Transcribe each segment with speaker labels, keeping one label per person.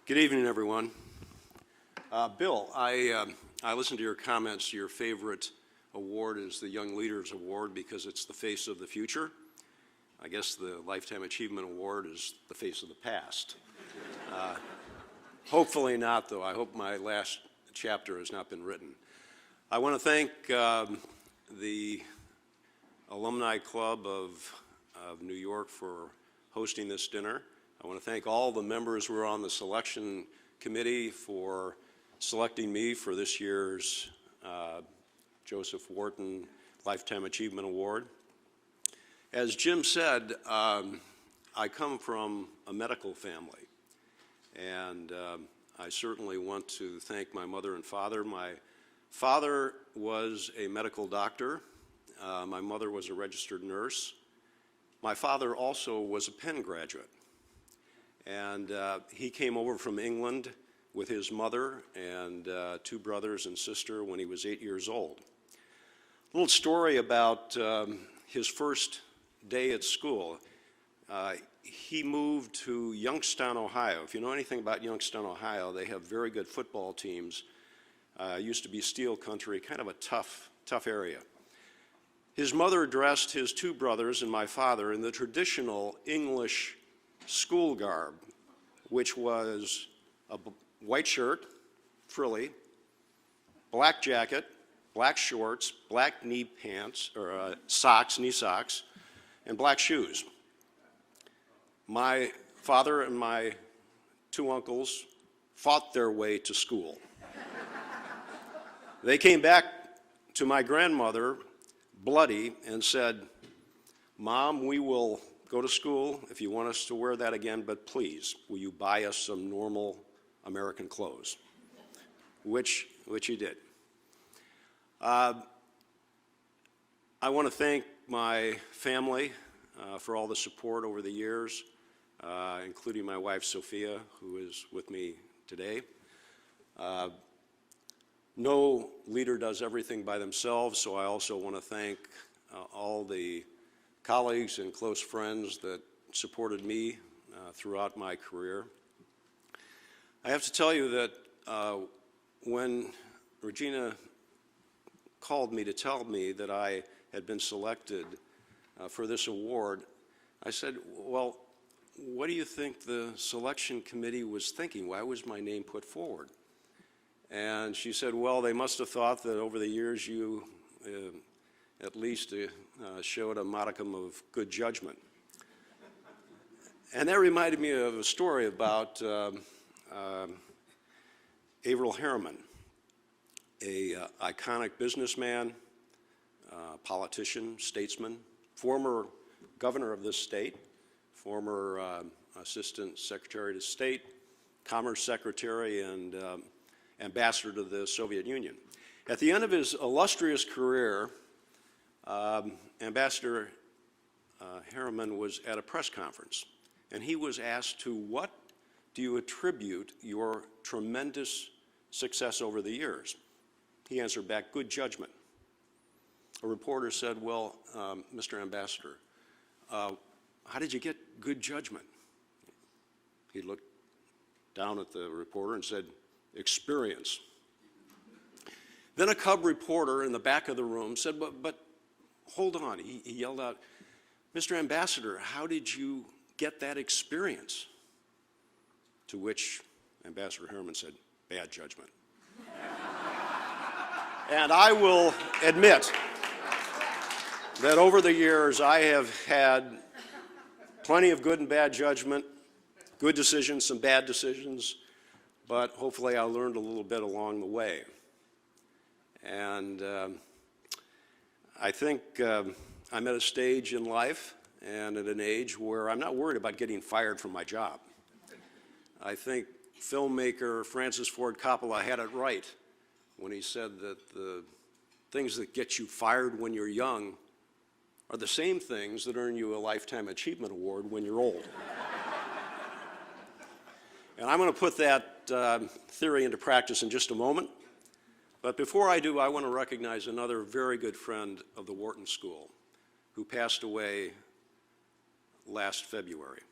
Speaker 1: Good evening, everyone. Bill, I listened to your comments. Your favorite award is the Young Leaders Award because it's the face of the future. I guess the Lifetime Achievement Award is the face of the past. Hopefully not, though. I hope my last chapter has not been written. I want to thank the Alumni Club of New York for hosting this dinner. I want to thank all the members who are on the selection committee for selecting me for this year's Joseph Wharton Lifetime Achievement Award. As Jim said, I come from a medical family, and I certainly want to thank my mother and father. My father was a medical doctor. My mother was a registered nurse. My father also was a Penn graduate. And he came over from England with his mother and two brothers and sister when he was 8 years old. A little story about his first day at school. He moved to Youngstown, Ohio. If you know anything about Youngstown, Ohio, they have very good football teams. Used to be steel country, kind of a tough area. His mother dressed his two brothers and my father in the traditional English school garb, which was a white shirt, frilly, black jacket, black shorts, black knee pants, or socks, knee socks, and black shoes. My father and my two uncles fought their way to school. They came back to my grandmother bloody and said, "Mom, we will go to school if you want us to wear that again, but please, will you buy us some normal American clothes?" Which he did. I want to thank my family for all the support over the years, including my wife, Sophia, who is with me today. No leader does everything by themselves, so I also want to thank all the colleagues and close friends that supported me throughout my career. I have to tell you that when Regina called me to tell me that I had been selected for this award, I said, "Well, what do you think the selection committee was thinking? Why was my name put forward?" And she said, "Well, they must have thought that over the years you at least showed a modicum of good judgment." And that reminded me of a story about Averell Harriman, a iconic businessman, politician, statesman, former governor of this state, former assistant secretary to state, commerce secretary, and ambassador to the Soviet Union. At the end of his illustrious career, Ambassador Harriman was at a press conference, and he was asked to, "What do you attribute your tremendous success over the years?" He answered back, "Good judgment." A reporter said, "Well, Mr. Ambassador, how did you get good judgment?" He looked down at the reporter and said, "Experience." Then a cub reporter in the back of the room said, but hold on. He yelled out, "Mr. Ambassador, how did you get that experience?" To which Ambassador Harriman said, "Bad judgment." And I will admit that over the years I have had plenty of good and bad judgment, good decisions, some bad decisions, but hopefully I learned a little bit along the way. And I think I'm at a stage in life and at an age where I'm not worried about getting fired from my job. I think filmmaker Francis Ford Coppola had it right when he said that the things that get you fired when you're young are the same things that earn you a Lifetime Achievement Award when you're old. And I'm going to put that theory into practice in just a moment. But before I do, I want to recognize another very good friend of the Wharton School who passed away last February.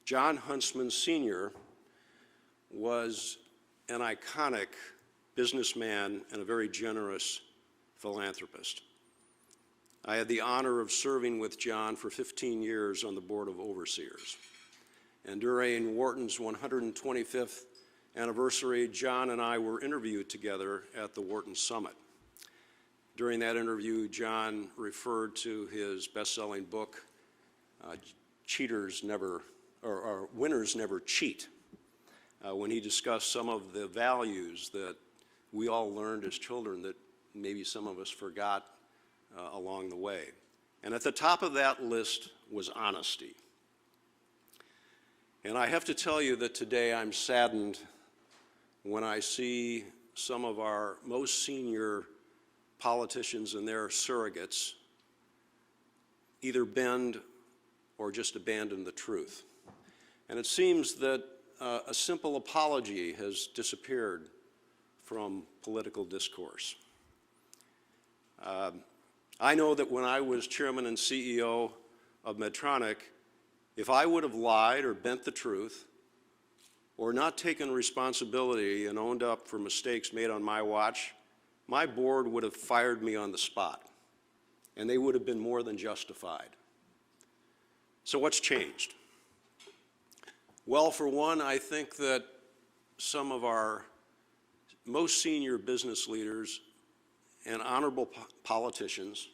Speaker 1: John Huntsman Sr. was an iconic businessman and a very generous philanthropist. I had the honor of serving with John for 15 years on the Board of Overseers. And during Wharton's 125th anniversary, John and I were interviewed together at the Wharton Summit. During that interview, John referred to his best-selling book, Winners Never Cheat, when he discussed some of the values that we all learned as children that maybe some of us forgot along the way. And at the top of that list was honesty. And I have to tell you that today I'm saddened when I see some of our most senior politicians and their surrogates either bend or just abandon the truth. And it seems that a simple apology has disappeared from political discourse. I know that when I was chairman and CEO of Medtronic, if I would have lied or bent the truth or not taken responsibility and owned up for mistakes made on my watch, my board would have fired me on the spot, and they would have been more than justified. So what's changed? Well, for one, I think that some of our most senior business leaders and honorable politicians,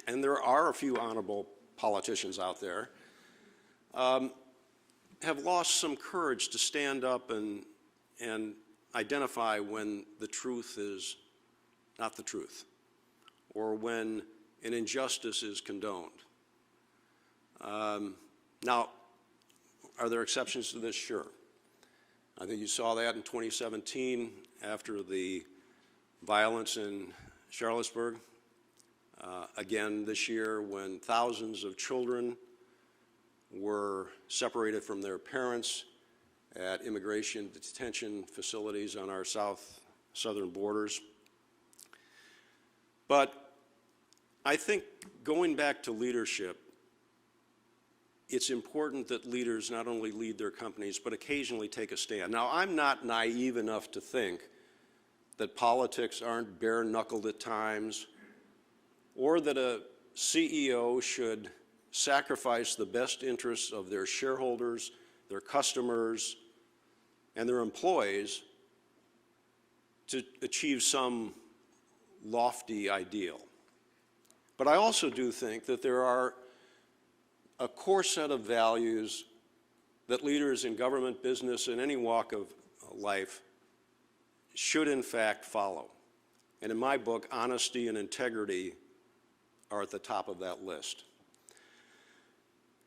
Speaker 1: and there are a few honorable politicians out there, have lost some courage to stand up and identify when the truth is not the truth, or when an injustice is condoned. Now, are there exceptions to this? Sure. I think you saw that in 2017 after the violence in Charlottesburg. Again this year when thousands of children were separated from their parents at immigration detention facilities on our southern borders. But I think going back to leadership, it's important that leaders not only lead their companies, but occasionally take a stand. Now, I'm not naive enough to think that politics aren't bare-knuckled at times, or that a CEO should sacrifice the best interests of their shareholders, their customers, and their employees to achieve some lofty ideal. But I also do think that there are a core set of values that leaders in government, business, and any walk of life should in fact follow. And in my book, honesty and integrity are at the top of that list.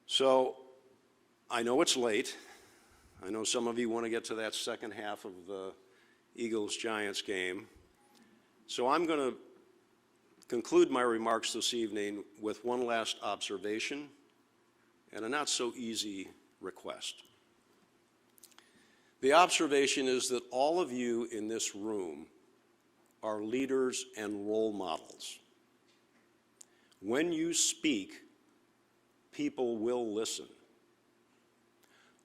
Speaker 1: So I know it's late. I know some of you want to get to that second half of the Eagles-Giants game. So I'm going to conclude my remarks this evening with one last observation and a not so easy request. The observation is that all of you in this room are leaders and role models. When you speak, people will listen.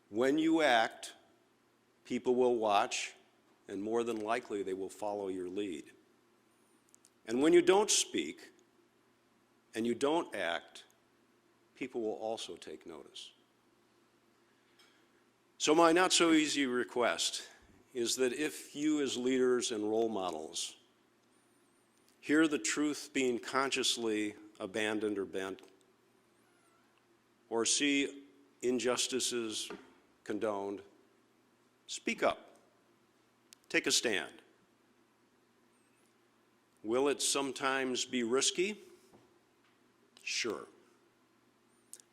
Speaker 1: When you act, people will watch, and more than likely they will follow your lead. And when you don't speak and you don't act, people will also take notice. So my not so easy request is that if you as leaders and role models hear the truth being consciously abandoned or bent, or see injustices condoned, speak up. Take a stand. Will it sometimes be risky? Sure.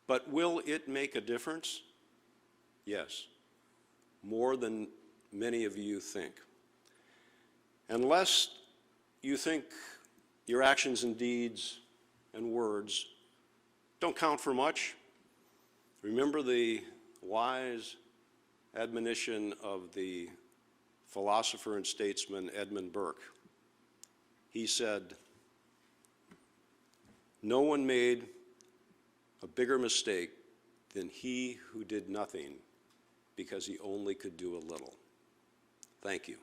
Speaker 1: But will it make a difference? Yes. More than many of you think. Unless you think your actions and deeds and words don't count for much, remember the wise admonition of the philosopher and statesman Edmund Burke. He said, "No one made a bigger mistake than he who did nothing because he only could do a little." Thank you.